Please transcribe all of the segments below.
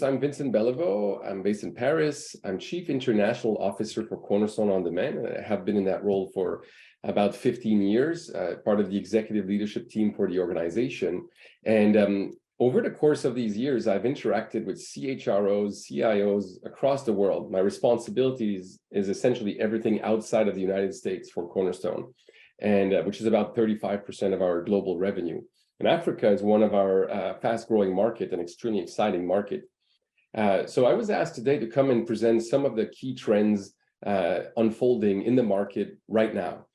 I'm Vincent Belliveau. I'm based in Paris. I'm Chief International Officer for Cornerstone OnDemand. I have been in that role for about 15 years, part of the executive leadership team for the organization. And over the course of these years, I've interacted with CHROs, CIOs across the world. My responsibility is essentially everything outside of the United States for Cornerstone, and which is about 35% of our global revenue. And Africa is one of our fast-growing market, an extremely exciting market. So I was asked today to come and present some of the key trends unfolding in the market right now.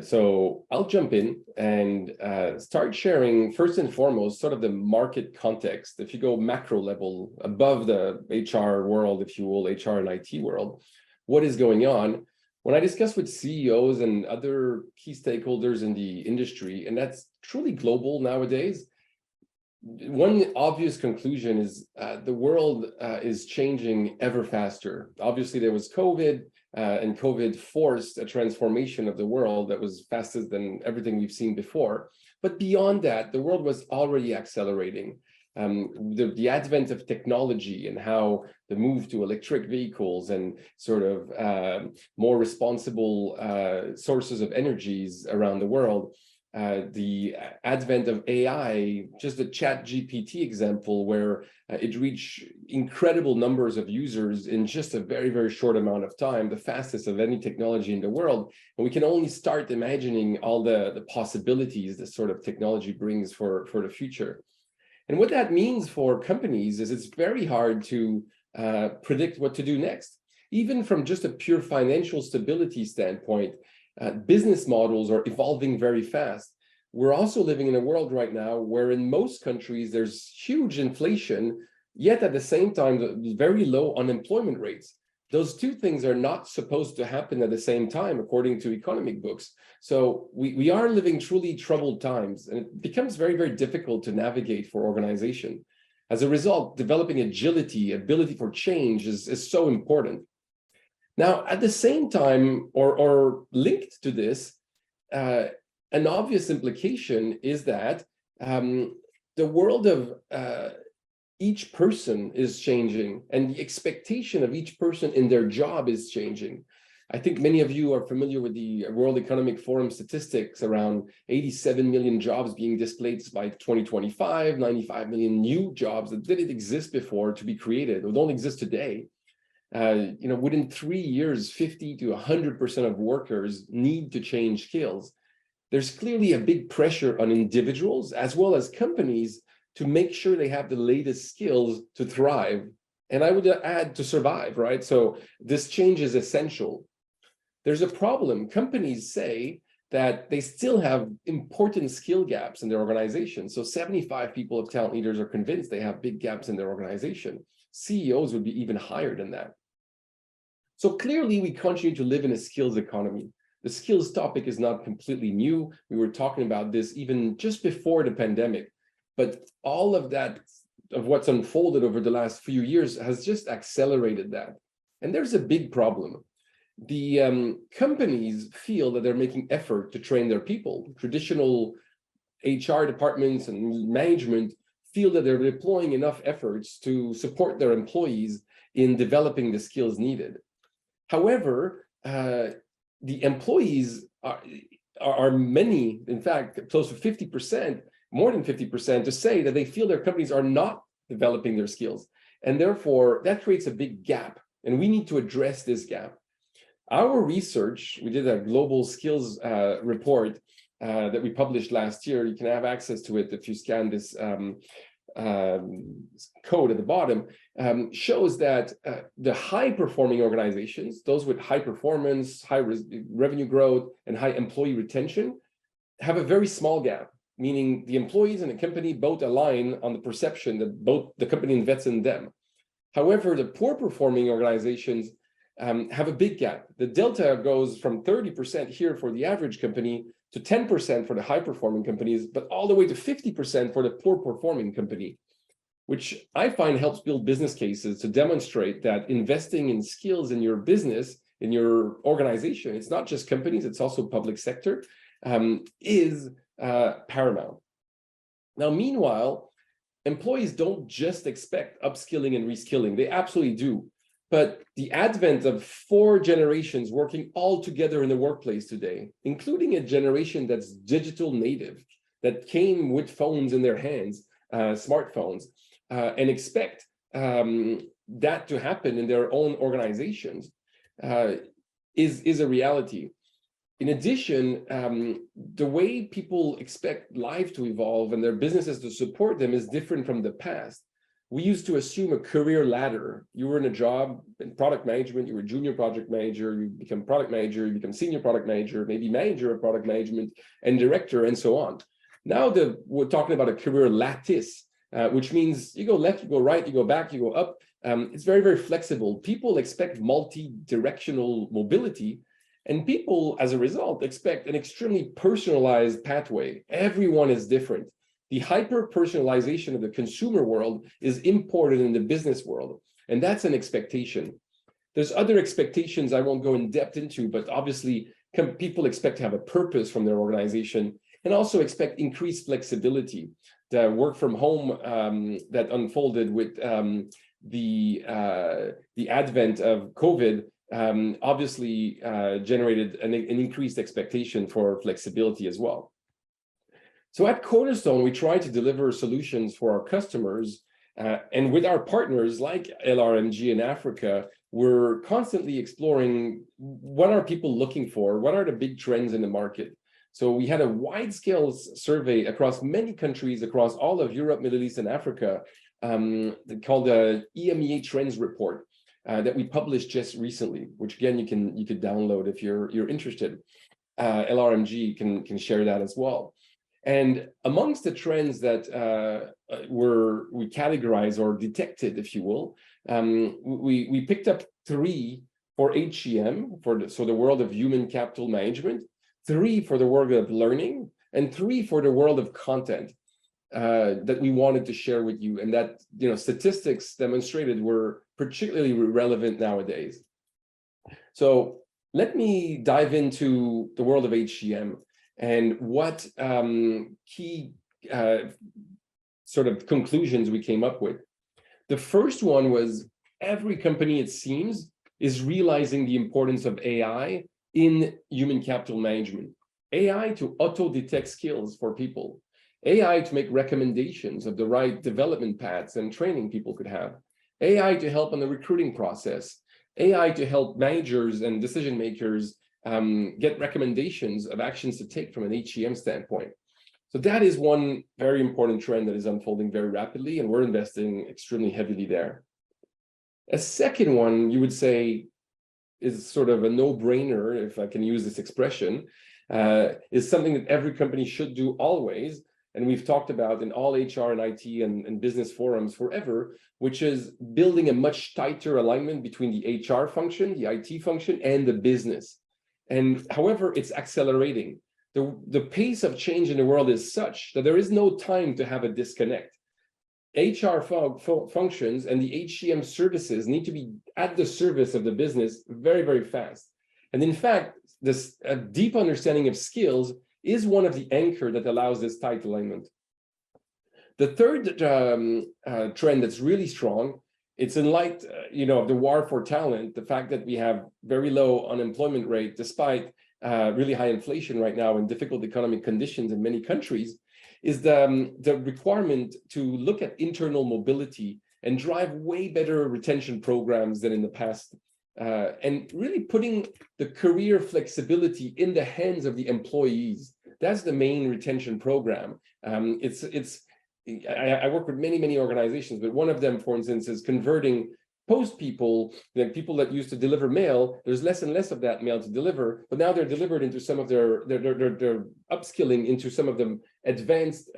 So I'll jump in and start sharing, first and foremost, sort of the market context. If you go macro level, above the HR world, if you will, HR and IT world, what is going on? When I discuss with CEOs and other key stakeholders in the industry, and that's truly global nowadays, one obvious conclusion is the world is changing ever faster. Obviously, there was COVID, and COVID forced a transformation of the world that was faster than everything we've seen before. But beyond that, the world was already accelerating. The advent of technology and how the move to electric vehicles and sort of more responsible sources of energies around the world, the advent of AI, just the ChatGPT example where it reached incredible numbers of users in just a very, very short amount of time, the fastest of any technology in the world. And we can only start imagining all the possibilities this sort of technology brings for the future. And what that means for companies is it's very hard to predict what to do next. Even from just a pure financial stability standpoint, business models are evolving very fast. We're also living in a world right now where in most countries there's huge inflation, yet at the same time, very low unemployment rates. Those two things are not supposed to happen at the same time, according to economic books. So we are living truly troubled times, and it becomes very, very difficult to navigate for organization. As a result, developing agility, ability for change is so important. Now, at the same time, or linked to this, an obvious implication is that the world of each person is changing, and the expectation of each person in their job is changing. I think many of you are familiar with the World Economic Forum statistics around 87 million jobs being displaced by 2025, 95 million new jobs that didn't exist before to be created or don't exist today. Within 3 years, 50 to 100% of workers need to change skills. There's clearly a big pressure on individuals as well as companies to make sure they have the latest skills to thrive. And I would add to survive, right? So this change is essential. There's a problem. Companies say that they still have important skill gaps in their organization. So 75 people of talent leaders are convinced they have big gaps in their organization. CEOs would be even higher than that. So clearly, we continue to live in a skills economy. The skills topic is not completely new. We were talking about this even just before the pandemic. But all of that, of what's unfolded over the last few years, has just accelerated that. And there's a big problem. The companies feel that they're making effort to train their people. Traditional HR departments and management feel that they're deploying enough efforts to support their employees in developing the skills needed. However, the employees are many, in fact, close to 50%, more than 50%, to say that they feel their companies are not developing their skills. And therefore, that creates a big gap, and we need to address this gap. Our research, we did a global skills report that we published last year. You can have access to it if you scan this code at the bottom, shows that the high-performing organizations, those with high performance, high revenue growth, and high employee retention, have a very small gap, meaning the employees and the company both align on the perception that both the company invests in them. However, the poor-performing organizations have a big gap. The delta goes from 30% here for the average company to 10% for the high-performing companies, but all the way to 50% for the poor-performing company, which I find helps build business cases to demonstrate that investing in skills in your business, in your organization, it's not just companies, it's also public sector, is paramount. Now, meanwhile, employees don't just expect upskilling and reskilling. They absolutely do. But the advent of 4 generations working all together in the workplace today, including a generation that's digital native, that came with phones in their hands, smartphones, and expect that to happen in their own organizations, is a reality. In addition, the way people expect life to evolve and their businesses to support them is different from the past. We used to assume a career ladder. You were in a job in product management, you were junior project manager, you become product manager, you become senior product manager, maybe manager of product management and director and so on. Now we're talking about a career lattice, which means you go left, you go right, you go back, you go up. It's very, very flexible. People expect multi-directional mobility, and people, as a result, expect an extremely personalized pathway. Everyone is different. The hyper-personalization of the consumer world is imported in the business world, and that's an expectation. There's other expectations I won't go in depth into, but obviously people expect to have a purpose from their organization and also expect increased flexibility. The work from home that unfolded with the advent of COVID obviously generated an increased expectation for flexibility as well. So at Cornerstone, we try to deliver solutions for our customers, and with our partners like LRMG in Africa, we're constantly exploring what are people looking for, what are the big trends in the market. So we had a wide-scale survey across many countries, across all of Europe, Middle East, and Africa, called the EMEA Trends Report that we published just recently, which again you could download if you're interested. LRMG can share that as well. And amongst the trends that we categorized or detected, if you will, we picked up 3 for HCM, so the world of human capital management, 3 for the world of learning, and 3 for the world of content that we wanted to share with you, and that statistics demonstrated were particularly relevant nowadays. So let me dive into the world of HCM and what key sort of conclusions we came up with. The first one was every company, it seems, is realizing the importance of AI in human capital management. AI to auto-detect skills for people. AI to make recommendations of the right development paths and training people could have. AI to help on the recruiting process. AI to help managers and decision makers get recommendations of actions to take from an HCM standpoint. So that is one very important trend that is unfolding very rapidly, and we're investing extremely heavily there. A second one, you would say, is sort of a no-brainer, if I can use this expression, is something that every company should do always, and we've talked about in all HR and IT and business forums forever, which is building a much tighter alignment between the HR function, the IT function, and the business. And however, it's accelerating. The pace of change in the world is such that there is no time to have a disconnect. HR functions and the HCM services need to be at the service of the business very, very fast. And in fact, a deep understanding of skills is one of the anchors that allows this tight alignment. The third trend that's really strong, it's in light of the war for talent, the fact that we have very low unemployment rate despite really high inflation right now and difficult economic conditions in many countries, is the requirement to look at internal mobility and drive way better retention programs than in the past. And really putting the career flexibility in the hands of the employees. That's the main retention program. I work with many organizations, but one of them, for instance, is converting post people, people that used to deliver mail. There's less and less of that mail to deliver, but now they're delivered into some of their upskilling into some of the advanced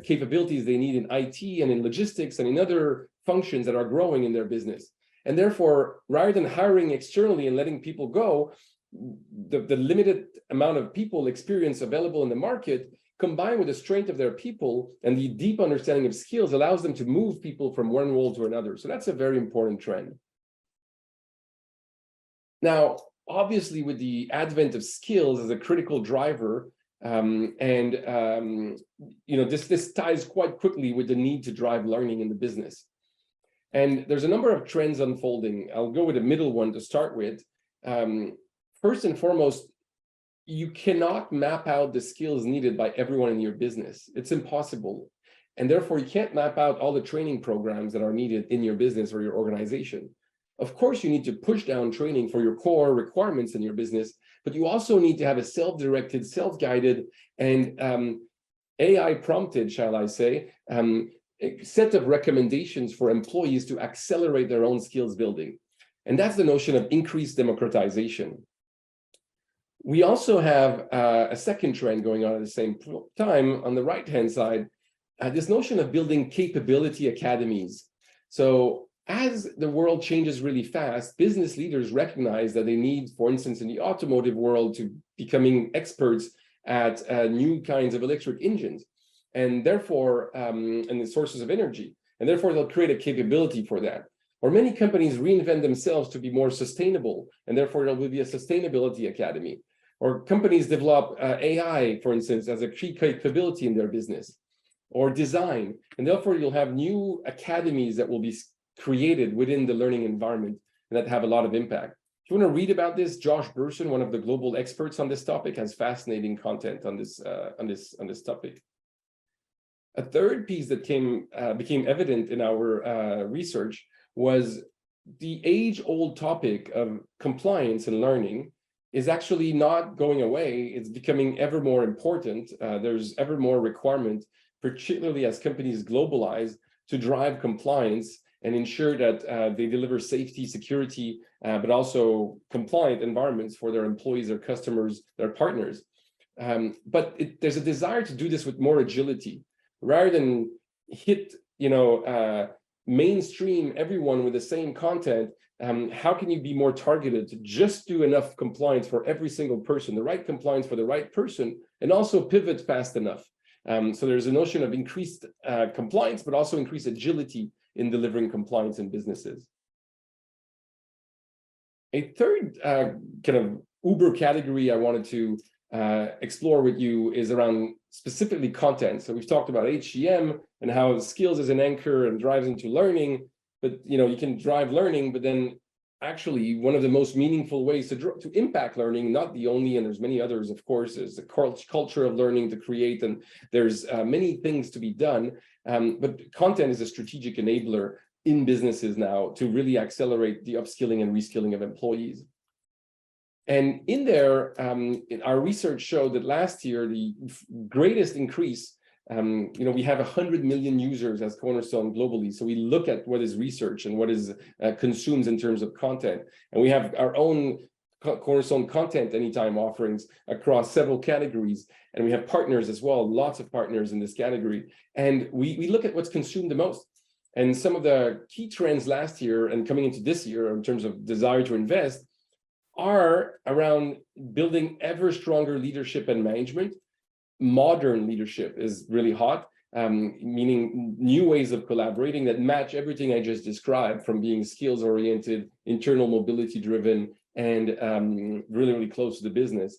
capabilities they need in IT and in logistics and in other functions that are growing in their business. And therefore, rather than hiring externally and letting people go, the limited amount of people experience available in the market, combined with the strength of their people and the deep understanding of skills, allows them to move people from one role to another. So that's a very important trend. Now, obviously, with the advent of skills as a critical driver, This ties quite quickly with the need to drive learning in the business. And there's a number of trends unfolding. I'll go with a middle one to start with. First and foremost, you cannot map out the skills needed by everyone in your business. It's impossible. And therefore, you can't map out all the training programs that are needed in your business or your organization. Of course, you need to push down training for your core requirements in your business, but you also need to have a self-directed, self-guided, and AI prompted, shall I say, a set of recommendations for employees to accelerate their own skills building. And that's the notion of increased democratization. We also have a second trend going on at the same time on the right-hand side, this notion of building capability academies. So as the world changes really fast, business leaders recognize that they need, for instance, in the automotive world, to becoming experts at new kinds of electric engines, and therefore, and the sources of energy, and therefore they'll create a capability for that. Or many companies reinvent themselves to be more sustainable, and therefore there will be a sustainability academy. Or companies develop AI, for instance, as a key capability in their business, or design, and therefore you'll have new academies that will be created within the learning environment and that have a lot of impact. If you want to read about this, Josh Burson, one of the global experts on this topic, has fascinating content on this topic. A third piece that became evident in our research was the age-old topic of compliance and learning is actually not going away. It's becoming ever more important. There's ever more requirement, particularly as companies globalize, to drive compliance and ensure that they deliver safety, security, but also compliant environments for their employees, their customers, their partners. But there's a desire to do this with more agility. Rather than hit, mainstream everyone with the same content, how can you be more targeted to just do enough compliance for every single person, the right compliance for the right person, and also pivot fast enough? So there's a notion of increased compliance, but also increased agility in delivering compliance in businesses. A third kind of Uber category I wanted to explore with you is around specifically content. So we've talked about HCM and how skills is an anchor and drives into learning, but you can drive learning, but then actually one of the most meaningful ways to impact learning, not the only, and there's many others, of course, is the culture of learning to create, and there's many things to be done, but content is a strategic enabler in businesses now to really accelerate the upskilling and reskilling of employees. And in there, our research showed that last year, the greatest increase, we have 100 million users as Cornerstone globally. So we look at what is research and what is consumed in terms of content. And we have our own Cornerstone content anytime offerings across several categories. And we have partners as well, lots of partners in this category. And we look at what's consumed the most. And some of the key trends last year and coming into this year in terms of desire to invest are around building ever stronger leadership and management. Modern leadership is really hot, meaning new ways of collaborating that match everything I just described, from being skills-oriented, internal mobility-driven, and really, really close to the business.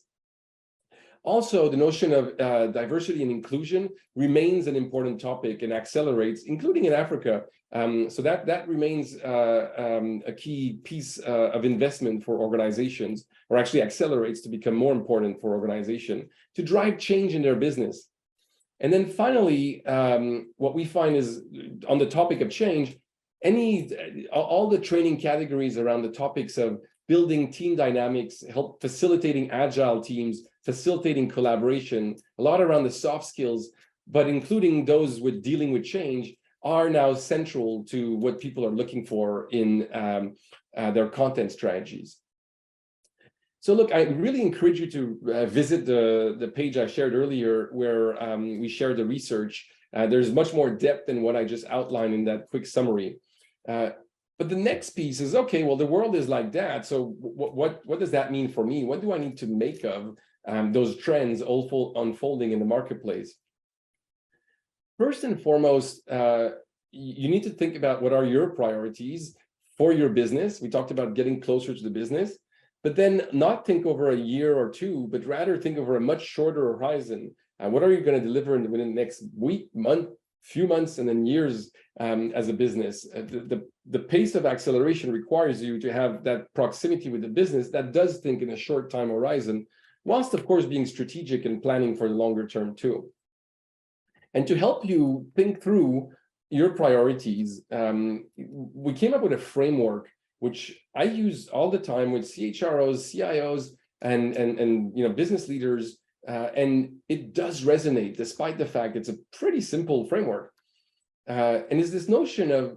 Also, the notion of diversity and inclusion remains an important topic and accelerates, including in Africa. So that remains a key piece of investment for organizations, or actually accelerates to become more important for organization to drive change in their business. And then finally, what we find is on the topic of change, all the training categories around the topics of building team dynamics, facilitating agile teams, facilitating collaboration, a lot around the soft skills, but including those with dealing with change, are now central to what people are looking for in their content strategies. So look, I really encourage you to visit the page I shared earlier, where we share the research. There's much more depth than what I just outlined in that quick summary. But the next piece is, okay, well, the world is like that. So what does that mean for me? What do I need to make of those trends unfolding in the marketplace? First and foremost, you need to think about what are your priorities for your business. We talked about getting closer to the business, but then not think over a year or two, but rather think over a much shorter horizon. What are you going to deliver within the next week, month, few months, and then years as a business? The pace of acceleration requires you to have that proximity with the business that does think in a short time horizon, whilst of course being strategic and planning for the longer term too. And to help you think through your priorities, we came up with a framework which I use all the time with CHROs, CIOs, and business leaders, and it does resonate despite the fact it's a pretty simple framework. And is this notion of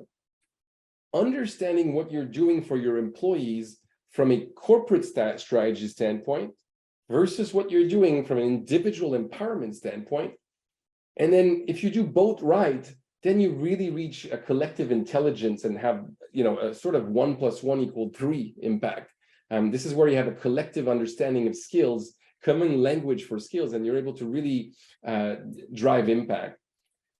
understanding what you're doing for your employees from a corporate strategy standpoint versus what you're doing from an individual empowerment standpoint. And then if you do both right, then you really reach a collective intelligence and have, a sort of 1 + 1 = 3 impact. This is where you have a collective understanding of skills, common language for skills, and you're able to really drive impact.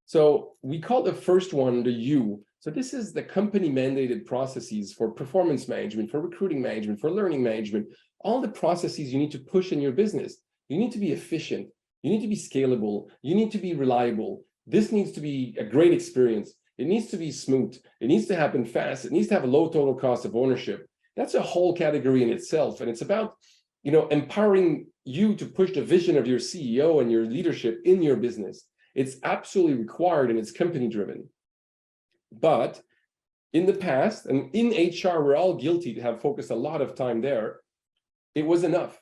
So we call the first one the U. So this is the company mandated processes for performance management, for recruiting management, for learning management, all the processes you need to push in your business. You need to be efficient. You need to be scalable. You need to be reliable. This needs to be a great experience. It needs to be smooth. It needs to happen fast. It needs to have a low total cost of ownership. That's a whole category in itself. And it's about, empowering you to push the vision of your CEO and your leadership in your business. It's absolutely required and it's company driven. But in the past, and in HR, we're all guilty to have focused a lot of time there. It was enough.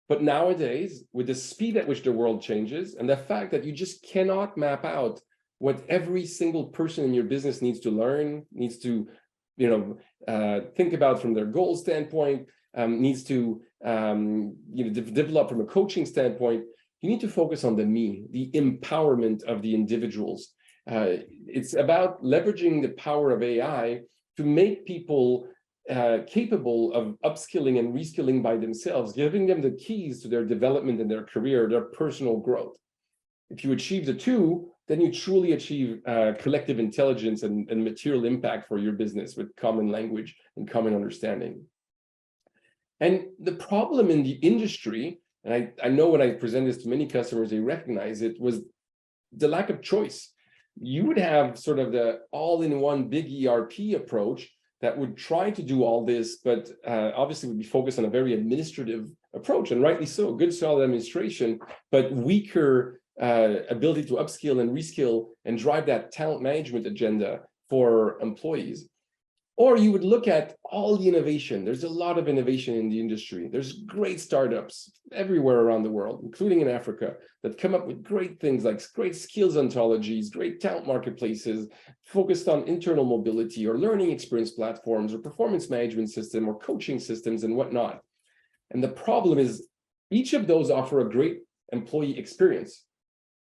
But nowadays, with the speed at which the world changes and the fact that you just cannot map out what every single person in your business needs to learn, needs to, think about from their goal standpoint, needs to, develop from a coaching standpoint, you need to focus on the me, the empowerment of the individuals. It's about leveraging the power of AI to make people capable of upskilling and reskilling by themselves, giving them the keys to their development in their career, their personal growth. If you achieve the two, then you truly achieve collective intelligence and material impact for your business with common language and common understanding. And the problem in the industry, and I know when I present this to many customers, they recognize it, was the lack of choice. You would have sort of the all-in-one big ERP approach that would try to do all this, but obviously would be focused on a very administrative approach, and rightly so, good solid administration, but weaker ability to upskill and reskill and drive that talent management agenda for employees. Or you would look at all the innovation. There's a lot of innovation in the industry. There's great startups everywhere around the world, including in Africa, that come up with great things like great skills ontologies, great talent marketplaces, focused on internal mobility or learning experience platforms or performance management system or coaching systems and whatnot. And the problem is each of those offer a great employee experience.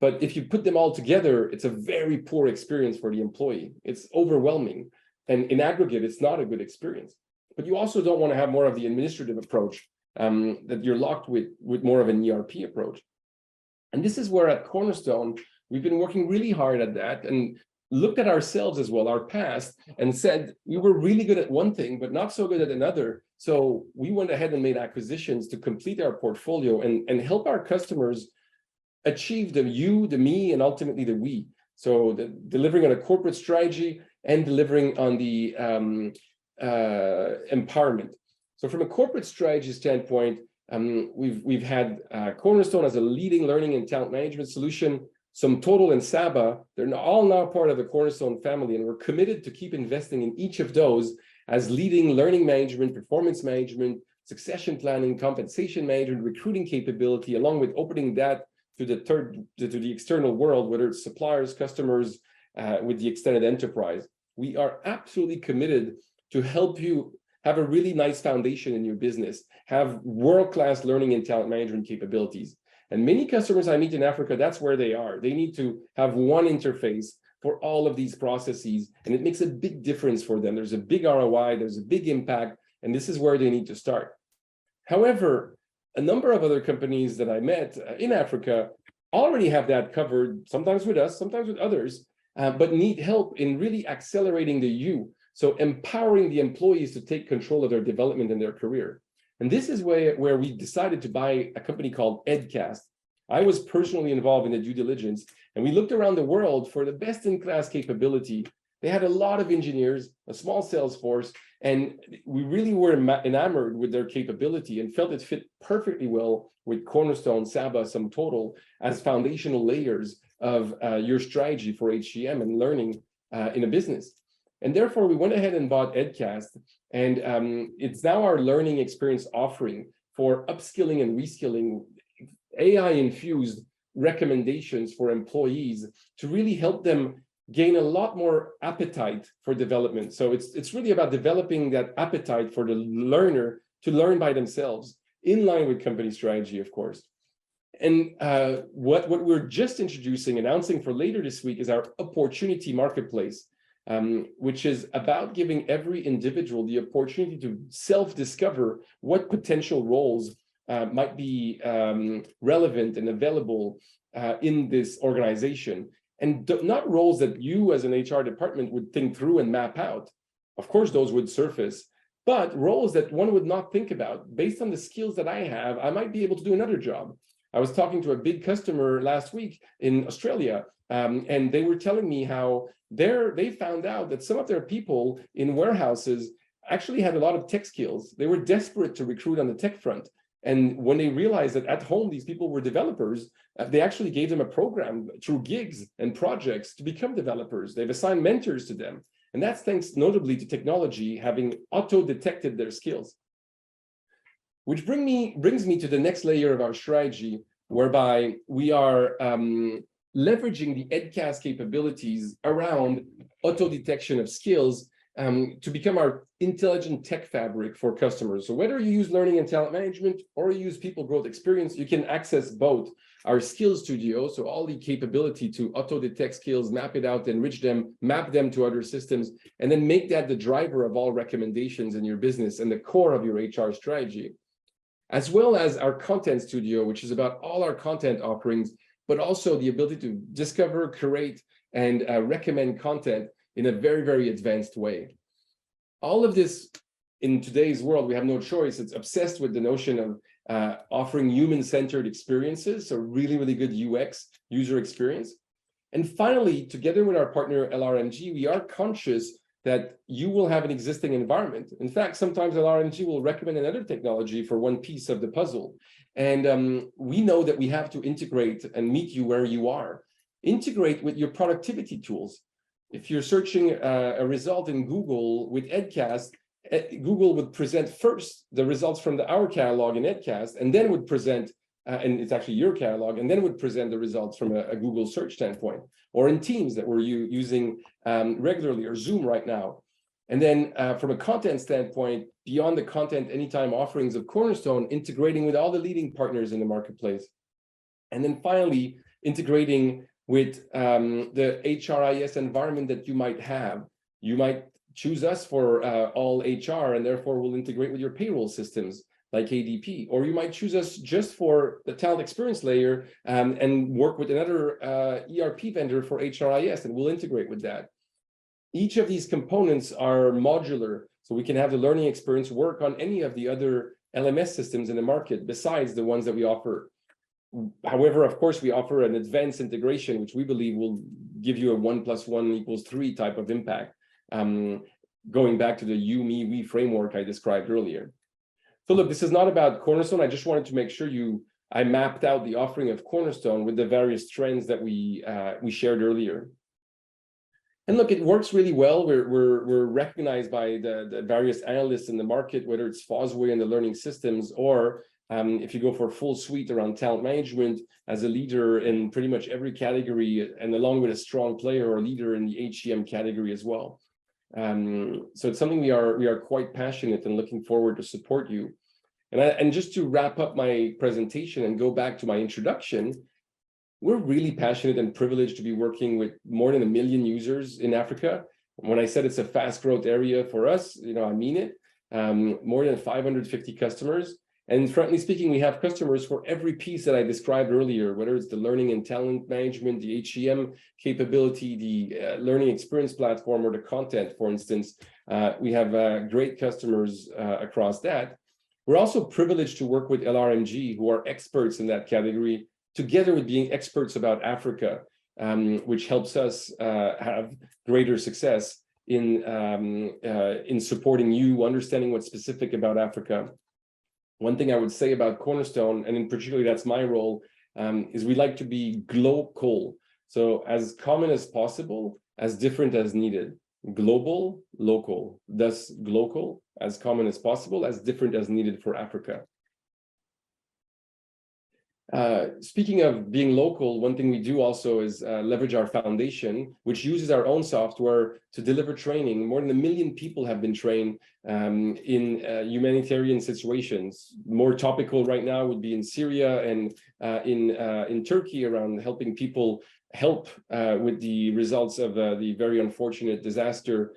But if you put them all together, it's a very poor experience for the employee. It's overwhelming. And in aggregate, it's not a good experience. But you also don't want to have more of the administrative approach that you're locked with more of an ERP approach. And this is where at Cornerstone, we've been working really hard at that and looked at ourselves as well, our past, and said we were really good at one thing, but not so good at another. So we went ahead and made acquisitions to complete our portfolio and help our customers achieve the you, the me, and ultimately the we. So delivering on a corporate strategy and delivering on the empowerment. So from a corporate strategy standpoint, we've had Cornerstone as a leading learning and talent management solution, SumTotal and Saba. They're all now part of the Cornerstone family, and we're committed to keep investing in each of those as leading learning management, performance management, succession planning, compensation management, recruiting capability, along with opening that to the external world, whether it's suppliers, customers, with the extended enterprise. We are absolutely committed to help you have a really nice foundation in your business, have world-class learning and talent management capabilities. And many customers I meet in Africa, that's where they are. They need to have one interface for all of these processes, and it makes a big difference for them. There's a big ROI, there's a big impact, and this is where they need to start. However, a number of other companies that I met in Africa already have that covered, sometimes with us, sometimes with others, but need help in really accelerating the you. So empowering the employees to take control of their development and their career. And this is where we decided to buy a company called Edcast. I was personally involved in the due diligence, and we looked around the world for the best-in-class capability. They had a lot of engineers, a small sales force, and we really were enamored with their capability and felt it fit perfectly well with Cornerstone, Saba, SumTotal as foundational layers of your strategy for HCM and learning in a business. And therefore, we went ahead and bought Edcast, and it's now our learning experience offering for upskilling and reskilling, AI-infused recommendations for employees to really help them gain a lot more appetite for development. So it's really about developing that appetite for the learner to learn by themselves, in line with company strategy, of course. And what we're just announcing for later this week is our opportunity marketplace, which is about giving every individual the opportunity to self-discover what potential roles might be relevant and available in this organization. And not roles that you as an HR department would think through and map out. Of course, those would surface, but roles that one would not think about. Based on the skills that I have, I might be able to do another job. I was talking to a big customer last week in Australia, and they were telling me how they found out that some of their people in warehouses actually had a lot of tech skills. They were desperate to recruit on the tech front. And when they realized that at home, these people were developers, they actually gave them a program through gigs and projects to become developers. They've assigned mentors to them. And that's thanks notably to technology having auto-detected their skills. Which brings me to the next layer of our strategy, whereby we are leveraging the Edcast capabilities around auto-detection of skills to become our intelligent tech fabric for customers. So whether you use learning and talent management or you use people growth experience, you can access both our skills studio, so all the capability to auto-detect skills, map it out, enrich them, map them to other systems, and then make that the driver of all recommendations in your business and the core of your HR strategy. As well as our content studio, which is about all our content offerings, but also the ability to discover, curate, and recommend content in a very, very advanced way. All of this, in today's world, we have no choice. It's obsessed with the notion of offering human-centered experiences, so really, really good UX, user experience. And finally, together with our partner LRMG, we are conscious that you will have an existing environment. In fact, sometimes LRMG will recommend another technology for one piece of the puzzle. And we know that we have to integrate and meet you where you are. Integrate with your productivity tools. If you're searching a result in Google with Edcast, Google would present first the results from our catalog in Edcast, and then would present, and it's actually your catalog, and then would present the results from a Google search standpoint, or in Teams that we're using regularly, or Zoom right now. And then from a content standpoint, beyond the content anytime offerings of Cornerstone, integrating with all the leading partners in the marketplace. And then finally, integrating with the HRIS environment that you might have. You might choose us for all HR, and therefore we'll integrate with your payroll systems like ADP. Or you might choose us just for the talent experience layer and work with another ERP vendor for HRIS, and we'll integrate with that. Each of these components are modular, so we can have the learning experience work on any of the other LMS systems in the market besides the ones that we offer. However, of course, we offer an advanced integration, which we believe will give you a 1 + 1 = 3 type of impact, going back to the you, me, we framework I described earlier. So look, this is not about Cornerstone. I just wanted to make sure I mapped out the offering of Cornerstone with the various trends that we shared earlier. And look, it works really well. We're recognized by the various analysts in the market, whether it's Fosway and the learning systems, or if you go for a full suite around talent management as a leader in pretty much every category, and along with a strong player or leader in the HCM category as well. So it's something we are quite passionate and looking forward to support you. And just to wrap up my presentation and go back to my introduction, we're really passionate and privileged to be working with more than 1 million users in Africa. When I said it's a fast growth area for us, I mean it. More than 550 customers. And frankly speaking, we have customers for every piece that I described earlier, whether it's the learning and talent management, the HCM capability, the learning experience platform, or the content, for instance. We have great customers across that. We're also privileged to work with LRMG, who are experts in that category, together with being experts about Africa, which helps us have greater success in supporting you, understanding what's specific about Africa. One thing I would say about Cornerstone, and in particular that's my role, is we like to be global. So as common as possible, as different as needed. Global, local, thus global, as common as possible, as different as needed for Africa. Speaking of being local, one thing we do also is leverage our foundation, which uses our own software to deliver training. More than 1 million people have been trained in humanitarian situations. More topical right now would be in Syria and in Turkey, around helping people help with the results of the very unfortunate disaster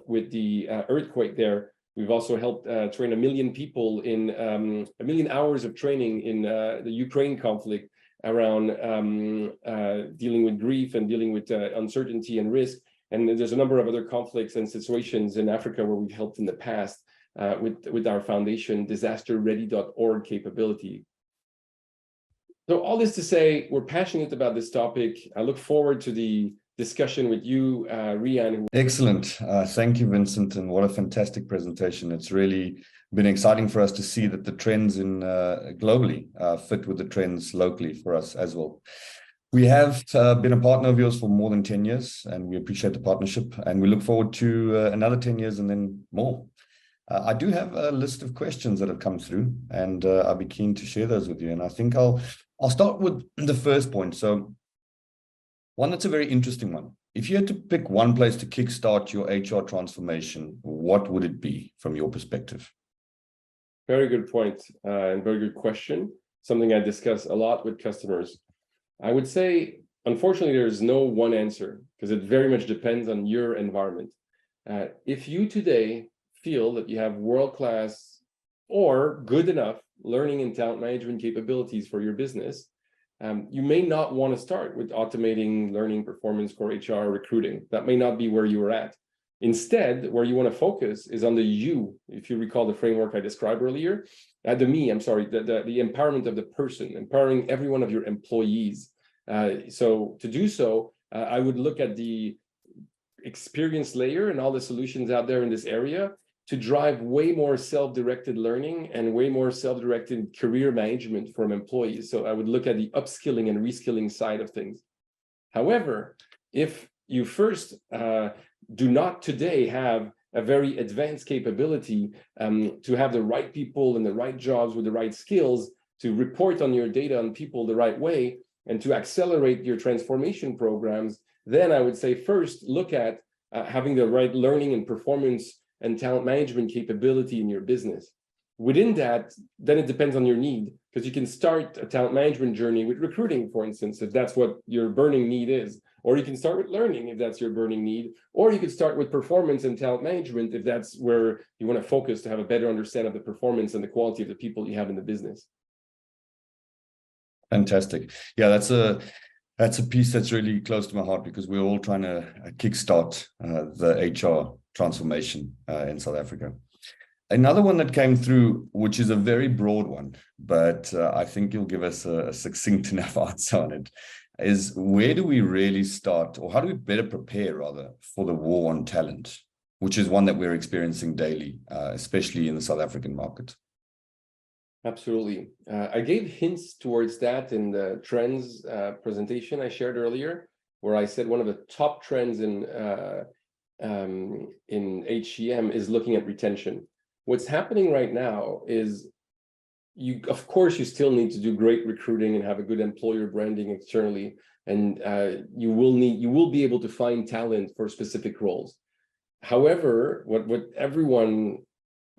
with the earthquake there. We've also helped train 1 million people in 1 million hours of training in the Ukraine conflict around dealing with grief and dealing with uncertainty and risk. And there's a number of other conflicts and situations in Africa where we've helped in the past with our foundation disasterready.org capability. So all this to say, we're passionate about this topic. I look forward to the discussion with you, Rian. Excellent. Thank you, Vincent. And what a fantastic presentation. It's really been exciting for us to see that the trends in globally fit with the trends locally for us as well. We have been a partner of yours for more than 10 years, and we appreciate the partnership. And we look forward to another 10 years and then more. I do have a list of questions that have come through, and I'll be keen to share those with you. And I think I'll start with the first point. So one that's a very interesting one. If you had to pick one place to kickstart your HR transformation, what would it be from your perspective? Very good point and very good question. Something I discuss a lot with customers. I would say, unfortunately, there's no one answer because it very much depends on your environment. If you today feel that you have world-class or good enough learning and talent management capabilities for your business, you may not want to start with automating learning, performance, core HR, recruiting. That may not be where you are at. Instead, where you want to focus is on the you. If you recall the framework I described earlier, the empowerment of the person, empowering every one of your employees. So to do so, I would look at the experience layer and all the solutions out there in this area to drive way more self-directed learning and way more self-directed career management from employees. So I would look at the upskilling and reskilling side of things. However, if you first do not today have a very advanced capability to have the right people in the right jobs with the right skills, to report on your data on people the right way, and to accelerate your transformation programs, then I would say first look at having the right learning and performance and talent management capability in your business. Within that, then it depends on your need, because you can start a talent management journey with recruiting, for instance, if that's what your burning need is, or you can start with learning if that's your burning need, or you could start with performance and talent management if that's where you want to focus to have a better understanding of the performance and the quality of the people you have in the business. Fantastic. Yeah, that's a piece that's really close to my heart because we're all trying to kickstart the HR transformation in South Africa. Another one that came through, which is a very broad one, but I think you'll give us a succinct enough answer on it, is where do we really start, or how do we better prepare, rather, for the war on talent, which is one that we're experiencing daily, especially in the South African market? Absolutely. I gave hints towards that in the trends presentation I shared earlier, where I said one of the top trends in HCM is looking at retention. What's happening right now is of course, you still need to do great recruiting and have a good employer branding externally, and you will be able to find talent for specific roles. However, what everyone,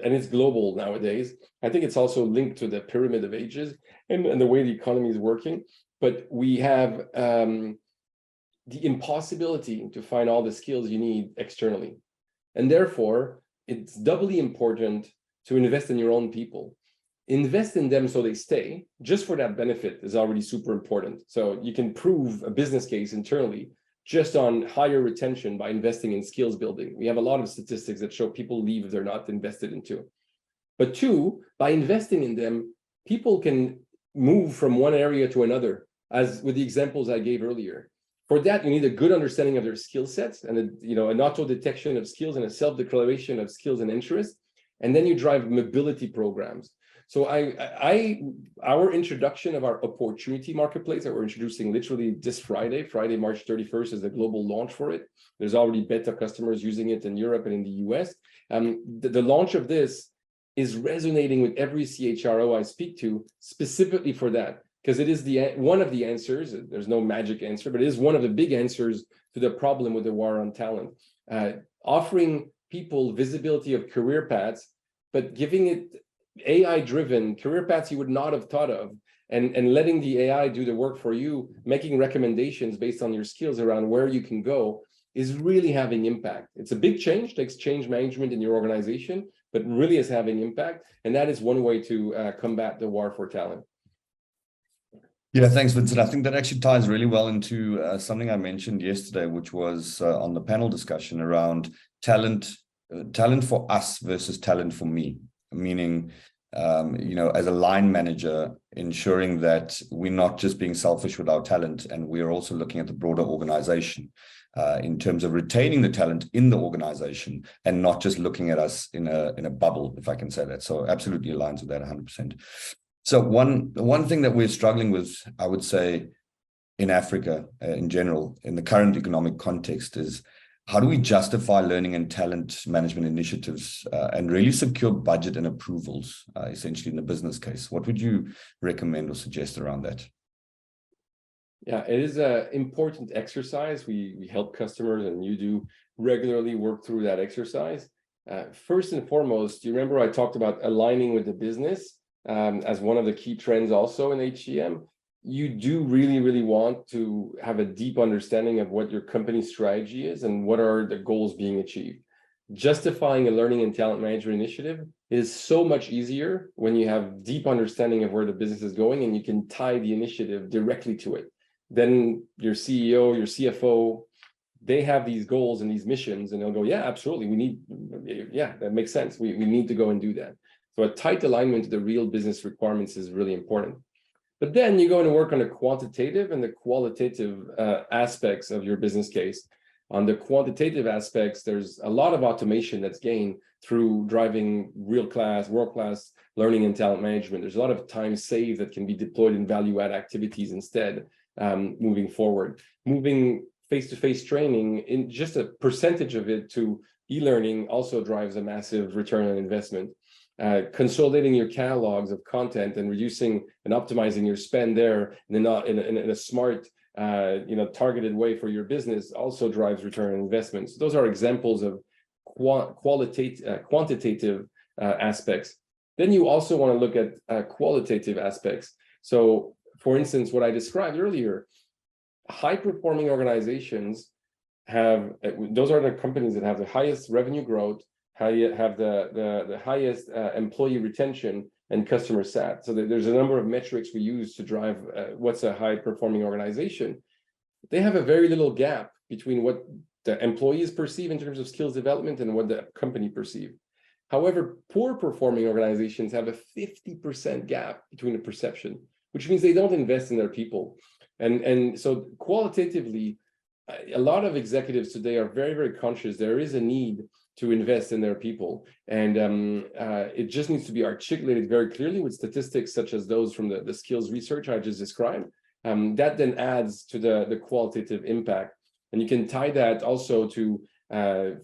and it's global nowadays, I think it's also linked to the pyramid of ages and the way the economy is working, but we have the impossibility to find all the skills you need externally. And therefore, it's doubly important to invest in your own people. Invest in them so they stay. Just for that benefit is already super important. So you can prove a business case internally just on higher retention by investing in skills building. We have a lot of statistics that show people leave if they're not invested into. But two, by investing in them, people can move from one area to another, as with the examples I gave earlier. For that, you need a good understanding of their skill sets and an auto detection of skills and a self-declaration of skills and interests. And then you drive mobility programs. So our introduction of our opportunity marketplace that we're introducing literally this Friday, March 31st is the global launch for it. There's already beta customers using it in Europe and in the US. The launch of this is resonating with every CHRO I speak to specifically for that, because it is one of the answers. There's no magic answer, but it is one of the big answers to the problem with the war on talent. Offering people visibility of career paths, but giving it AI-driven career paths you would not have thought of, and letting the AI do the work for you, making recommendations based on your skills around where you can go, is really having impact. It's a big change, takes change management in your organization, but really is having impact. And that is one way to combat the war for talent. Yeah, thanks, Vincent. I think that actually ties really well into something I mentioned yesterday, which was on the panel discussion around talent for us versus talent for me. Meaning, as a line manager, ensuring that we're not just being selfish with our talent, and we're also looking at the broader organization in terms of retaining the talent in the organization and not just looking at us in a bubble, if I can say that. So absolutely aligns with that 100%. So one thing that we're struggling with, I would say, in Africa in general, in the current economic context, is how do we justify learning and talent management initiatives and really secure budget and approvals, essentially in the business case? What would you recommend or suggest around that? Yeah, it is an important exercise. We help customers, and you do regularly work through that exercise. First and foremost, do you remember I talked about aligning with the business as one of the key trends also in HCM? You do really, really want to have a deep understanding of what your company's strategy is and what are the goals being achieved. Justifying a learning and talent management initiative is so much easier when you have deep understanding of where the business is going and you can tie the initiative directly to it. Then your CEO, your CFO, they have these goals and these missions, and they'll go, yeah, absolutely. That makes sense. We need to go and do that. So a tight alignment to the real business requirements is really important. But then you go and work on the quantitative and the qualitative aspects of your business case. On the quantitative aspects, there's a lot of automation that's gained through driving world-class learning and talent management. There's a lot of time saved that can be deployed in value-add activities instead, moving forward. Moving face-to-face training, in just a percentage of it to e-learning, also drives a massive return on investment. Consolidating your catalogs of content and reducing and optimizing your spend there in a smart, targeted way for your business also drives return on investment. So those are examples of quantitative aspects. Then you also want to look at qualitative aspects. So, for instance, what I described earlier, high-performing organizations those are the companies that have the highest revenue growth, have the highest employee retention and customer sat. So there's a number of metrics we use to drive what's a high-performing organization. They have a very little gap between what the employees perceive in terms of skills development and what the company perceive. However, poor-performing organizations have a 50% gap between the perception, which means they don't invest in their people. And so qualitatively, a lot of executives today are very, very conscious there is a need to invest in their people. And it just needs to be articulated very clearly with statistics such as those from the skills research I just described. That then adds to the qualitative impact. And you can tie that also to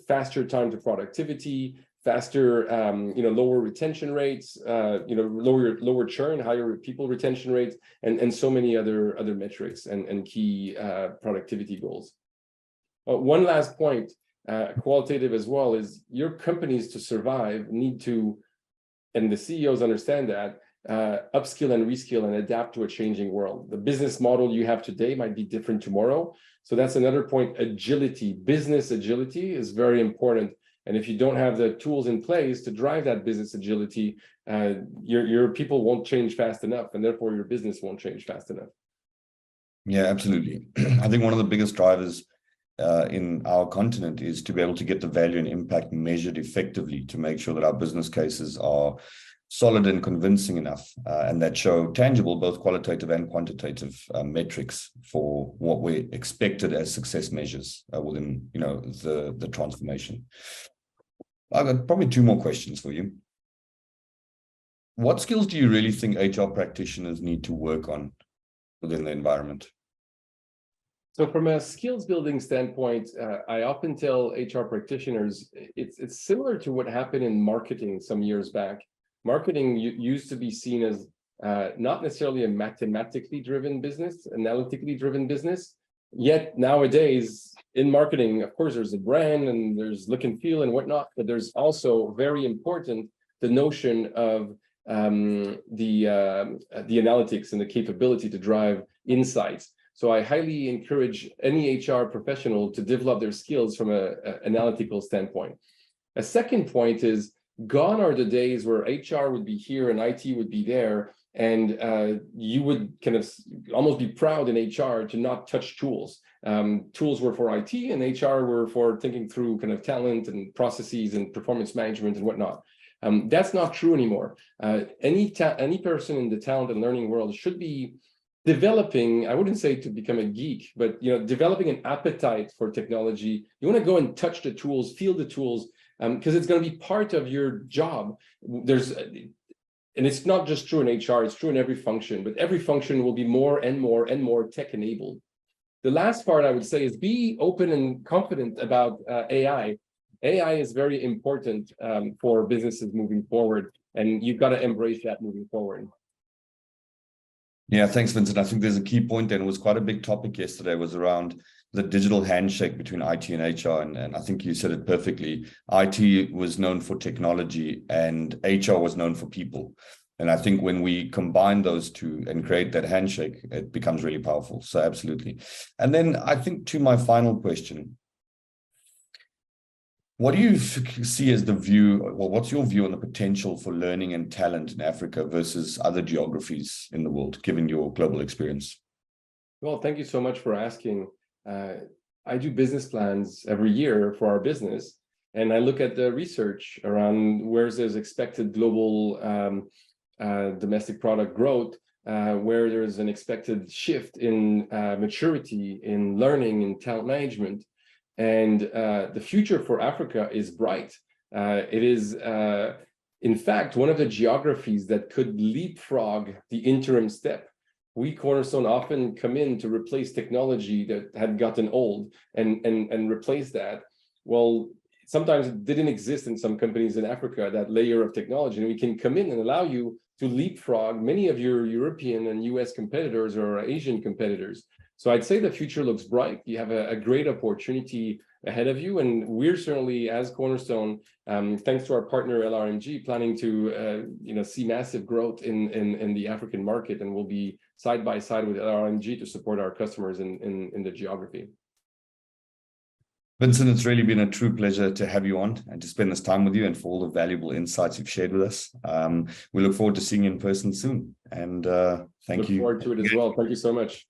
faster time to productivity, faster, lower retention rates, lower churn, higher people retention rates, and so many other metrics and key productivity goals. One last point, qualitative as well, is your companies to survive need to, and the CEOs understand that, upskill and reskill and adapt to a changing world. The business model you have today might be different tomorrow. So that's another point. Agility, business agility is very important. And if you don't have the tools in place to drive that business agility, your people won't change fast enough, and therefore your business won't change fast enough. Yeah, absolutely. I think one of the biggest drivers in our continent is to be able to get the value and impact measured effectively to make sure that our business cases are solid and convincing enough, and that show tangible, both qualitative and quantitative metrics for what we expected as success measures within, the transformation. I've got probably two more questions for you. What skills do you really think HR practitioners need to work on within the environment? So from a skills building standpoint, I often tell HR practitioners, it's similar to what happened in marketing some years back. Marketing used to be seen as not necessarily a mathematically driven business, analytically driven business. Yet nowadays in marketing, of course, there's a brand and there's look and feel and whatnot, but there's also very important the notion of the analytics and the capability to drive insights. So I highly encourage any HR professional to develop their skills from an analytical standpoint. A second point is, gone are the days where HR would be here and IT would be there, and you would kind of almost be proud in HR to not touch tools. Tools were for IT and HR were for thinking through kind of talent and processes and performance management and whatnot. That's not true anymore. Any person in the talent and learning world should be developing, I wouldn't say to become a geek, but developing an appetite for technology. You want to go and touch the tools, feel the tools, because it's going to be part of your job. And it's not just true in HR, it's true in every function, but every function will be more and more and more tech-enabled. The last part I would say is be open and confident about AI. AI is very important for businesses moving forward, and you've got to embrace that moving forward. Yeah, thanks, Vincent. I think there's a key point, and it was quite a big topic yesterday, was around the digital handshake between IT and HR. And I think you said it perfectly. IT was known for technology and HR was known for people. And I think when we combine those two and create that handshake, it becomes really powerful. So absolutely. And then I think to my final question, what do you see as the view, well, what's your view on the potential for learning and talent in Africa versus other geographies in the world, given your global experience? Well, thank you so much for asking. I do business plans every year for our business, and I look at the research around where there's expected global domestic product growth, where there's an expected shift in maturity, in learning, in talent management. And the future for Africa is bright. It is, in fact, one of the geographies that could leapfrog the interim step. We, Cornerstone, often come in to replace technology that had gotten old and replace that. Well, sometimes it didn't exist in some companies in Africa, that layer of technology, and we can come in and allow you to leapfrog many of your European and US competitors or Asian competitors. So I'd say the future looks bright. You have a great opportunity ahead of you. And we're certainly, as Cornerstone, thanks to our partner LRMG, planning to see massive growth in the African market. And we'll be side by side with LRMG to support our customers in the geography. Vincent, it's really been a true pleasure to have you on and to spend this time with you, and for all the valuable insights you've shared with us. We look forward to seeing you in person soon. And thank you. Look forward to it as well. Thank you so much.